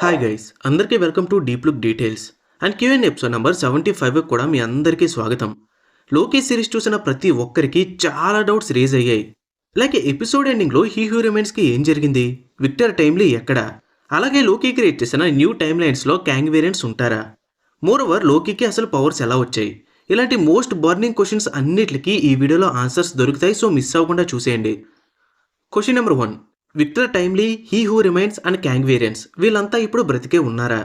Hi guys, అందరికీ welcome to deep look details and QN episode number 75 కూడా మీ అందరికీ స్వాగతం. లోకీ సిరీస్ చూసిన ప్రతి ఒక్కరికి చాలా డౌట్స్ రేజ్ అయ్యాయి. లైక్ ఎపిసోడ్ ఎండింగ్లో హీ రిమైన్స్కి ఏం జరిగింది, విక్టర్ టైమ్లీ ఎక్కడ, అలాగే లోకీ క్రియేట్ చేసిన న్యూ టైమ్ లైన్స్లో క్యాంగ్ వేరియంట్స్ ఉంటారా, మోర్ ఓవర్ లోకీకి అసలు పవర్స్ ఎలా వచ్చాయి, ఇలాంటి మోస్ట్ బర్నింగ్ క్వశ్చన్స్ అన్నిటికీ ఈ వీడియోలో ఆన్సర్స్ దొరుకుతాయి. సో మిస్ అవ్వకుండా చూసేయండి. Question number 1, Victor Timely, he who remains and Kang variants వీళ్ళంతా ఇప్పుడు బ్రతికే ఉన్నారా?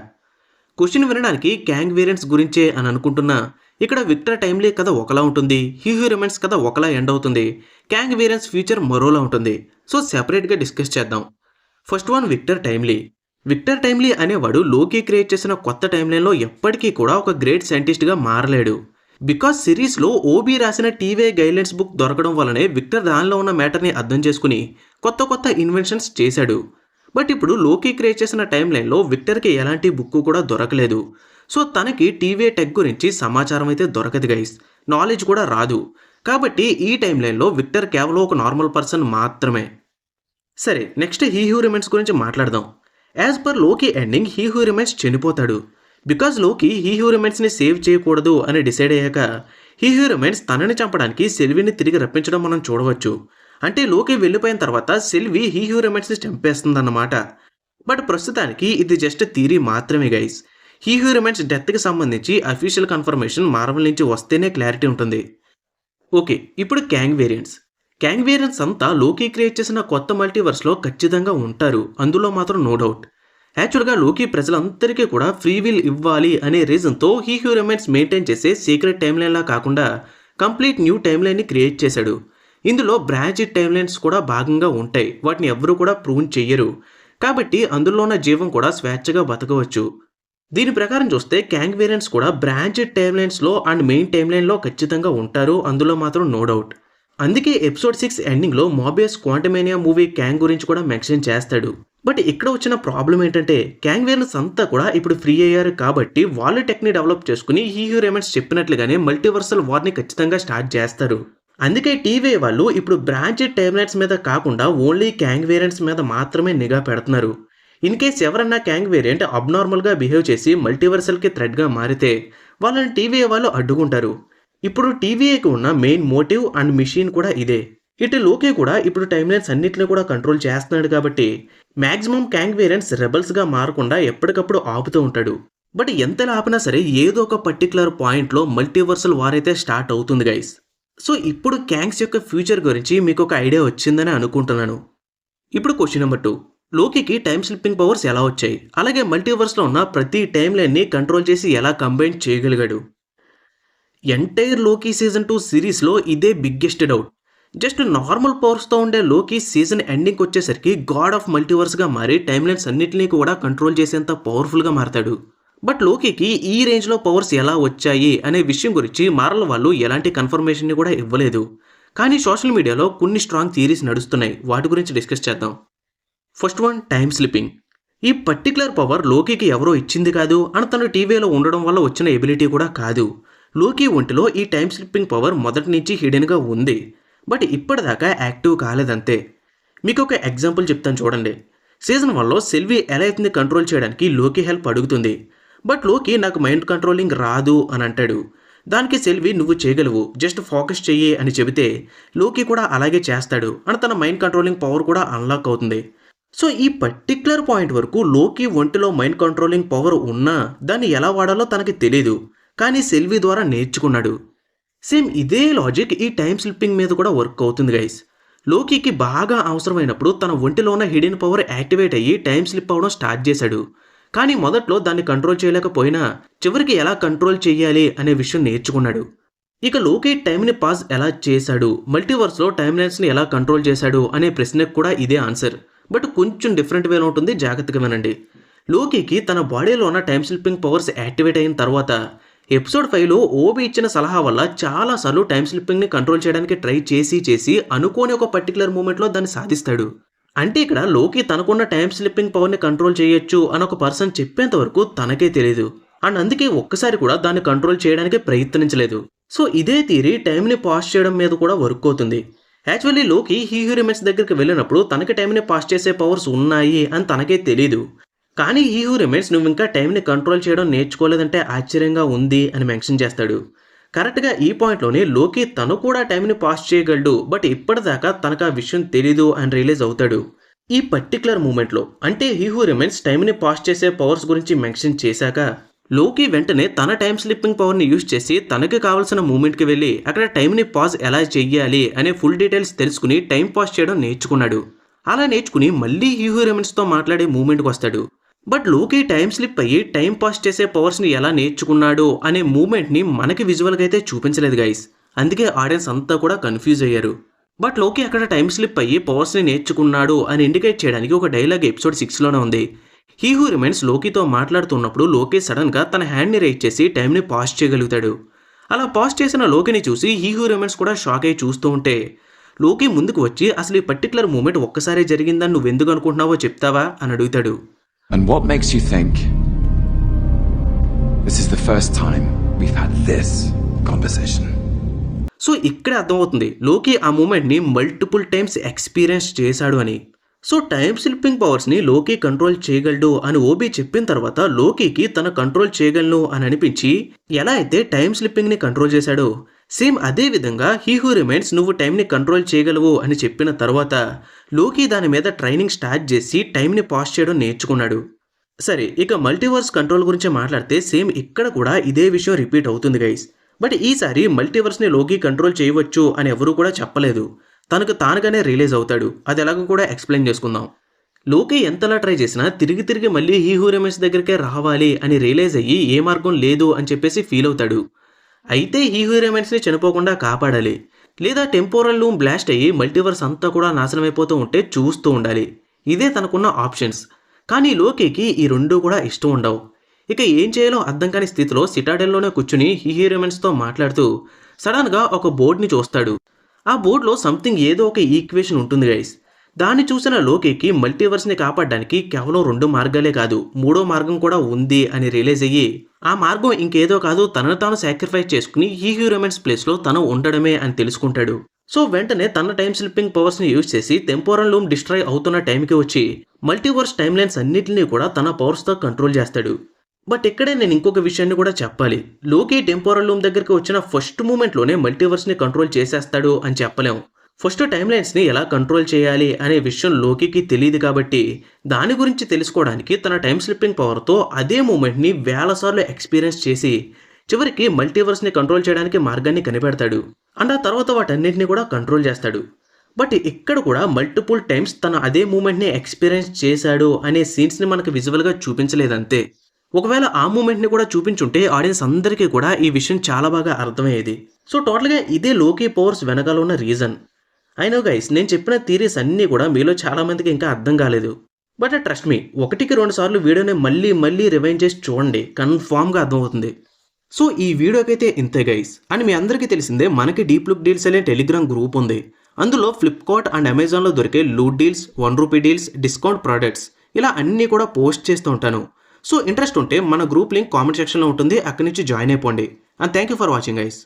క్వశ్చన్ వినడానికి క్యాంగ్ వేరియంట్స్ గురించే అని అనుకుంటున్నా, ఇక్కడ విక్టర్ టైమ్లీ కథ ఒకలా ఉంటుంది, హీ హూ రిమైన్స్ కథ ఒకలా ఎండ్ అవుతుంది, క్యాంగ్ వేరియంట్స్ ఫ్యూచర్ మరోలా ఉంటుంది. సో సెపరేట్గా డిస్కస్ చేద్దాం. First one, Victor Timely. Victor Timely అనేవాడు లోకీ క్రియేట్ చేసిన కొత్త టైమ్లైన్లో ఎప్పటికీ కూడా ఒక గ్రేట్ సైంటిస్ట్గా మారలేడు. బికాస్ సిరీస్లో ఓబీ రాసిన టీవీ గైడ్లైన్స్ బుక్ దొరకడం వల్లనే విక్టర్ దానిలో ఉన్న మ్యాటర్ని అర్థం చేసుకుని కొత్త కొత్త ఇన్వెన్షన్స్ చేశాడు. బట్ ఇప్పుడు లోకీ క్రియేట్ చేసిన టైం లైన్లో విక్టర్కి ఎలాంటి బుక్ కూడా దొరకలేదు. సో తనకి టీవీ టెక్ గురించి సమాచారం అయితే దొరకదు గైస్, నాలెడ్జ్ కూడా రాదు. కాబట్టి ఈ టైం లైన్లో విక్టర్ కేవలం ఒక నార్మల్ పర్సన్ మాత్రమే. సరే, నెక్స్ట్ హీ హూ రిమైన్స్ గురించి మాట్లాడదాం. As per Loki ending he who remains చనిపోతాడు. బికాజ్ లోకీ హీ హూ రిమైన్స్ని సేవ్ చేయకూడదు అని డిసైడ్ అయ్యాక హీ హూ రిమైన్స్ తనని చంపడానికి సెల్వీని తిరిగి రప్పించడం మనం చూడవచ్చు. అంటే లోకీ వెళ్ళిపోయిన తర్వాత సెల్వీ హీ హూ రిమైన్స్ని చంపేస్తుందన్నమాట. బట్ ప్రస్తుతానికి ఇది జస్ట్ థియరీ మాత్రమే గైస్. హీ హూ రిమైన్స్ డెత్కి సంబంధించి అఫీషియల్ కన్ఫర్మేషన్ మార్వెల్ నుంచి వస్తేనే క్లారిటీ ఉంటుంది. ఓకే, ఇప్పుడు క్యాంగ్ వేరియంట్స్. క్యాంగ్ వేరియంట్స్ అంతా లోకీ క్రియేట్ చేసిన కొత్త మల్టీవర్స్లో ఖచ్చితంగా ఉంటారు, అందులో మాత్రం నో డౌట్. యాక్చువల్గా లోకీ ప్రజలందరికీ కూడా ఫ్రీ విల్ ఇవ్వాలి అనే రీజన్తో హీ హూ రిమైన్స్ మెయింటైన్ చేసే సీక్రెట్ టైమ్ లైన్లా కాకుండా కంప్లీట్ న్యూ టైమ్ లైన్ని క్రియేట్ చేశాడు. ఇందులో బ్రాంచ్ టైమ్ లైన్స్ కూడా భాగంగా ఉంటాయి, వాటిని ఎవరు కూడా ప్రూవ్ చెయ్యరు. కాబట్టి అందులో ఉన్న జీవం కూడా స్వేచ్ఛగా బతకవచ్చు. దీని ప్రకారం చూస్తే క్యాంగ్ వేరియంట్స్ కూడా బ్రాంచ్ టైమ్ లైన్స్లో అండ్ మెయిన్ టైమ్ లైన్లో ఖచ్చితంగా ఉంటారు, అందులో మాత్రం నో డౌట్. అందుకే ఎపిసోడ్ 6 ఎండింగ్లో మోబియస్ క్వాంటమేనియా మూవీ క్యాంగ్ గురించి కూడా మెన్షన్ చేస్తాడు. బట్ ఇక్కడ వచ్చిన ప్రాబ్లం ఏంటంటే క్యాంగ్ వేరియంట్స్ అంతా కూడా ఇప్పుడు ఫ్రీ అయ్యారు కాబట్టి వాళ్ళు టెక్ని డెవలప్ చేసుకుని హీ హూ రిమైన్స్ చెప్పినట్లుగానే మల్టీవర్సల్ వార్ని ఖచ్చితంగా స్టార్ట్ చేస్తారు. అందుకే టీవీ వాళ్ళు ఇప్పుడు బ్రాంచ్ టైమ్లైన్స్ మీద కాకుండా ఓన్లీ క్యాంగ్ వేరియంట్స్ మీద మాత్రమే నిఘా పెడుతున్నారు. ఇన్ కేస్ ఎవరన్నా క్యాంగ్ వేరియంట్ అబ్నార్మల్గా బిహేవ్ చేసి మల్టీవర్సల్కి థ్రెడ్గా మారితే వాళ్ళని టీవీ వాళ్ళు అడ్డుకుంటారు. ఇప్పుడు టీవీకి ఉన్న మెయిన్ మోటివ్ అండ్ మిషన్ కూడా ఇదే. ఇటు లోకీ కూడా ఇప్పుడు టైమ్లైన్స్ అన్నింటినీ కూడా కంట్రోల్ చేస్తున్నాడు కాబట్టి మ్యాక్సిమం క్యాంగ్ వేరియంట్స్ రెబల్స్గా మారకుండా ఎప్పటికప్పుడు ఆపుతూ ఉంటాడు. బట్ ఎంతలా ఆపినా సరే ఏదో ఒక పర్టికులర్ పాయింట్లో మల్టీవర్సల్ వార్ అయితే స్టార్ట్ అవుతుంది గైస్. సో ఇప్పుడు క్యాంగ్స్ యొక్క ఫ్యూచర్ గురించి మీకు ఒక ఐడియా వచ్చిందని అనుకుంటున్నాను. ఇప్పుడు క్వశ్చన్ నెంబర్ 2, లోకీకి టైమ్ స్లిప్పింగ్ పవర్స్ ఎలా వచ్చాయి, అలాగే మల్టీవర్స్లో ఉన్న ప్రతి టైమ్ లైన్ని కంట్రోల్ చేసి ఎలా కంబైన్ చేయగలిగాడు? ఎంటైర్ లోకీ సీజన్ 2 సిరీస్లో ఇదే బిగ్గెస్ట్ డౌట్. జస్ట్ నార్మల్ పవర్స్తో ఉండే లోకీ సీజన్ ఎండింగ్కి వచ్చేసరికి గాడ్ ఆఫ్ మల్టీవర్స్గా మారి టైమ్లైన్స్ అన్నింటినీ కూడా కంట్రోల్ చేసేంత పవర్ఫుల్గా మారతాడు. బట్ లోకీకి ఈ రేంజ్లో పవర్స్ ఎలా వచ్చాయి అనే విషయం గురించి మార్వెల్ వాళ్ళు ఎలాంటి కన్ఫర్మేషన్ని కూడా ఇవ్వలేదు. కానీ సోషల్ మీడియాలో కొన్ని స్ట్రాంగ్ థియరీస్ నడుస్తున్నాయి, వాటి గురించి డిస్కస్ చేద్దాం. First one, time slipping. ఈ పర్టికులర్ పవర్ లోకీకి ఎవరో ఇచ్చింది కాదు అని తను టీవీలో ఉండడం వల్ల వచ్చిన ఎబిలిటీ కూడా కాదు. లోకీ ఒంటిలో ఈ టైమ్ స్లిప్పింగ్ పవర్ మొదటి నుంచి హిడెన్గా ఉంది, బట్ ఇప్పటిదాకా యాక్టివ్ కాలేదంతే. మీకు ఒక ఎగ్జాంపుల్ చెప్తాను చూడండి. సీజన్ 1లో సెల్వీ ఎలైత్ని కంట్రోల్ చేయడానికి లోకీ హెల్ప్ అడుగుతుంది. బట్ లోకీ నాకు మైండ్ కంట్రోలింగ్ రాదు అని అంటాడు. దానికి సెల్వీ నువ్వు చేయగలవు, జస్ట్ ఫోకస్ చెయ్యి అని చెబితే లోకీ కూడా అలాగే చేస్తాడు అని తన మైండ్ కంట్రోలింగ్ పవర్ కూడా అన్లాక్ అవుతుంది. సో ఈ పర్టిక్యులర్ పాయింట్ వరకు లోకీ ఒంటిలో మైండ్ కంట్రోలింగ్ పవర్ ఉన్నా దాన్ని ఎలా వాడాలో తనకి తెలీదు, కానీ సెల్వీ ద్వారా నేర్చుకున్నాడు. సేమ్ ఇదే లాజిక్ ఈ టైమ్ స్లిప్పింగ్ మీద కూడా వర్క్ అవుతుంది గైస్. లోకీకి బాగా అవసరమైనప్పుడు తన ఒంటిలో ఉన్న హిడెన్ పవర్ యాక్టివేట్ అయ్యి టైమ్ స్లిప్ అవ్వడం స్టార్ట్ చేశాడు. కానీ మొదట్లో దాన్ని కంట్రోల్ చేయలేకపోయినా చివరికి ఎలా కంట్రోల్ చేయాలి అనే విషయం నేర్చుకున్నాడు. ఇక లోకీ టైంని పాస్ ఎలా చేశాడు, మల్టీవర్స్లో టైమ్ లైన్స్ని ఎలా కంట్రోల్ చేశాడు అనే ప్రశ్నకు కూడా ఇదే ఆన్సర్. బట్ కొంచెం డిఫరెంట్ వేలో ఉంటుంది, జాగ్రత్తగా వినండి. లోకీకి తన బాడీలో ఉన్న టైమ్ స్లిప్పింగ్ పవర్స్ యాక్టివేట్ అయిన తర్వాత ఎపిసోడ్ 5లో ఓబీ ఇచ్చిన సలహా వల్ల చాలాసార్లు టైమ్ స్లిప్పింగ్ని కంట్రోల్ చేయడానికి ట్రై చేసి అనుకోని ఒక పర్టికులర్ మూమెంట్లో దాన్ని సాధిస్తాడు. అంటే ఇక్కడ లోకీ తనకున్న టైమ్ స్లిప్పింగ్ పవర్ని కంట్రోల్ చేయొచ్చు అని ఒక పర్సన్ చెప్పేంత వరకు తనకే తెలియదు, అండ్ అందుకే ఒక్కసారి కూడా దాన్ని కంట్రోల్ చేయడానికి ప్రయత్నించలేదు. సో ఇదే థియరీ టైంని పాస్ చేయడం మీద కూడా వర్క్ అవుతుంది. యాక్చువల్లీ లోకీ హీ హూ రిమైన్స్ దగ్గరికి వెళ్ళినప్పుడు తనకి టైంని పాస్ చేసే పవర్స్ ఉన్నాయి అని తనకే తెలీదు. కానీ హీ హూ రిమైన్స్ నువ్వు ఇంకా టైంని కంట్రోల్ చేయడం నేర్చుకోలేదంటే ఆశ్చర్యంగా ఉంది అని మెన్షన్ చేస్తాడు. కరెక్ట్గా ఈ పాయింట్లోనే లోకి తను కూడా టైంని పాస్ చేయగలడు, బట్ ఇప్పటిదాకా తనకు ఆ విషయం తెలీదు అని రియలైజ్ అవుతాడు. ఈ పర్టికులర్ మూమెంట్లో అంటే హీ హూ రిమైన్స్ టైంని పాస్ చేసే పవర్స్ గురించి మెన్షన్ చేశాక లోకి వెంటనే తన టైం స్లిప్పింగ్ పవర్ని యూజ్ చేసి తనకి కావాల్సిన మూమెంట్కి వెళ్ళి అక్కడ టైంని పాజ్ ఎలా చెయ్యాలి అనే ఫుల్ డీటెయిల్స్ తెలుసుకుని టైం పాస్ చేయడం నేర్చుకున్నాడు. అలా నేర్చుకుని మళ్ళీ హీ హూ రిమైన్స్తో మాట్లాడే మూమెంట్కి వస్తాడు. బట్ లోకి టైం స్లిప్ అయ్యి టైం పాస్ చేసే పవర్స్ని ఎలా నేర్చుకున్నాడు అనే మూమెంట్ని మనకి విజువల్గా అయితే చూపించలేదు గైస్. అందుకే ఆడియన్స్ అంతా కూడా కన్ఫ్యూజ్ అయ్యారు. బట్ లోకి అక్కడ టైం స్లిప్ అయ్యి పవర్స్ని నేర్చుకున్నాడు అని ఇండికేట్ చేయడానికి ఒక డైలాగ్ ఎపిసోడ్ 6లోనే ఉంది. హీ హూ రిమైన్స్ లోకితో మాట్లాడుతున్నప్పుడు లోకి సడన్గా తన హ్యాండ్ని రైజ్ చేసి టైంని పాస్ చేయగలుగుతాడు. అలా పాస్ చేసిన లోకిని చూసి హీ హూ రిమైన్స్ కూడా షాక్ అయ్యి చూస్తూ ఉంటే లోకి ముందుకు వచ్చి అసలు ఈ పర్టికులర్ మూమెంట్ ఒక్కసారే జరిగిందని నువ్వెందుకు అనుకుంటున్నావో చెప్తావా అని అడుగుతాడు. And what makes you think this is the first time we've had this conversation? So ఇక్కడే అర్థమవుతుంది లోకి ఆ మూమెంట్ని మల్టిపుల్ టైమ్స్ ఎక్స్పీరియన్స్ చేశాడు అని. సో టైం స్లిప్పింగ్ పవర్స్ని లోకి కంట్రోల్ చేయగలడు అని ఓబీ చెప్పిన తర్వాత లోకికి తన కంట్రోల్ చేయగలను అని అనిపించి ఎలా అయితే టైం స్లిప్పింగ్ని కంట్రోల్ చేశాడో సేమ్ అదే విధంగా హీ హూ రిమైన్స్ నువ్వు టైంని కంట్రోల్ చేయగలవు అని చెప్పిన తర్వాత లోకి దాని మీద ట్రైనింగ్ స్టార్ట్ చేసి టైంని పాస్ చేయడం నేర్చుకున్నాడు. సరే, ఇక మల్టీవర్స్ కంట్రోల్ గురించి మాట్లాడితే సేమ్ ఇక్కడ కూడా ఇదే విషయం రిపీట్ అవుతుంది గైస్. బట్ ఈసారి మల్టీవర్స్ని లోకి కంట్రోల్ చేయవచ్చు అని ఎవరూ కూడా చెప్పలేదు. తనకు తానుగానే రియలైజ్ అవుతాడు. అది ఎలాగో కూడా ఎక్స్ప్లెయిన్ చేసుకుందాం. లోకి ఎంతలా ట్రై చేసినా తిరిగి తిరిగి మళ్ళీ హీ హూ రిమైన్స్ దగ్గరికే రావాలి అని రియలైజ్ అయ్యి ఏ మార్గం లేదు అని చెప్పేసి ఫీల్ అవుతాడు. అయితే హీ హూ రిమైన్స్ని చనిపోకుండా కాపాడాలి, లేదా టెంపోరల్ లూమ్ బ్లాస్ట్ అయ్యి మల్టీవర్స్ అంతా కూడా నాశనం అయిపోతూ ఉంటే చూస్తూ ఉండాలి. ఇదే తనకున్న ఆప్షన్స్. కానీ లోకికి ఈ రెండూ కూడా ఇష్టం ఉండవు. ఇక ఏం చేయాలో అర్థం కాని స్థితిలో సిటాడెల్లోనే కూర్చుని హీ హూ రిమైన్స్తో మాట్లాడుతూ సడన్గా ఒక బోర్డ్ని చూస్తాడు. ఆ బోర్డులో సంథింగ్ ఏదో ఒక ఈక్వేషన్ ఉంటుంది గైస్. దాన్ని చూసిన లోకికి మల్టీవర్స్ని కాపాడడానికి కేవలం 2 మార్గాలే కాదు 3వ మార్గం కూడా ఉంది అని రియలైజ్ అయ్యి ఆ మార్గం ఇంకేదో కాదు తనను తాను సాక్రిఫైస్ చేసుకుని హీ హూ రిమైన్స్ ప్లేస్లో తను ఉండడమే అని తెలుసుకుంటాడు. సో వెంటనే తన టైం స్లిప్పింగ్ పవర్స్ని యూజ్ చేసి టెంపోరల్ లూమ్ డిస్ట్రాయ్ అవుతున్న టైంకి వచ్చి మల్టీవర్స్ టైమ్ లైన్స్ అన్నింటినీ కూడా తన పవర్స్తో కంట్రోల్ చేస్తాడు. బట్ ఇక్కడే నేను ఇంకొక విషయాన్ని కూడా చెప్పాలి. లోకి టెంపోరల్ లూమ్ దగ్గరికి వచ్చిన ఫస్ట్ మూమెంట్లోనే మల్టీవర్స్ని కంట్రోల్ చేసేస్తాడు అని చెప్పలేము. ఫస్ట్ టైమ్ లైన్స్ని ఎలా కంట్రోల్ చేయాలి అనే విషయం లోకికి తెలియదు కాబట్టి దాని గురించి తెలుసుకోవడానికి తన టైం స్లిప్పింగ్ పవర్తో అదే మూమెంట్ని వేల సార్లు ఎక్స్పీరియన్స్ చేసి చివరికి మల్టీవర్స్ని కంట్రోల్ చేయడానికి మార్గాన్ని కనిపెడతాడు. అండ్ ఆ తర్వాత వాటన్నింటినీ కూడా కంట్రోల్ చేస్తాడు. బట్ ఇక్కడ కూడా మల్టిపుల్ టైమ్స్ తను అదే మూమెంట్ని ఎక్స్పీరియన్స్ చేశాడు అనే సీన్స్ని మనకు విజువల్గా చూపించలేదంతే. ఒకవేళ ఆ మూమెంట్ని కూడా చూపించుంటే ఆడియన్స్ అందరికీ కూడా ఈ విషయం చాలా బాగా అర్థమయ్యేది. సో టోటల్గా ఇదే లోకి పవర్స్ వెనకాల ఉన్న రీజన్. అయినా గైస్ నేను చెప్పిన థీరీస్ అన్నీ కూడా మీలో చాలామందికి ఇంకా అర్థం కాలేదు. బట్ ట్రస్ట్ మీ 1కి 2 సార్లు వీడియోని మళ్ళీ రివైండ్ చేసి చూడండి, కన్ఫామ్గా అర్థమవుతుంది. సో ఈ వీడియోకి అయితే ఇంతే గైస్. అండ్ మీ అందరికీ తెలిసిందే మనకి డీప్ లుక్ డీల్స్ అనే టెలిగ్రామ్ గ్రూప్ ఉంది. అందులో ఫ్లిప్కార్ట్ అండ్ అమెజాన్లో దొరికే loot deals, 1 rupee deals, discount products ఇలా అన్నీ కూడా పోస్ట్ చేస్తూ ఉంటాను. సో ఇంట్రెస్ట్ ఉంటే మన గ్రూప్ లింక్ కామెంట్ సెక్షన్లో ఉంటుంది, అక్కడి నుంచి జాయిన్ అయిపోండి. And thank you for watching guys.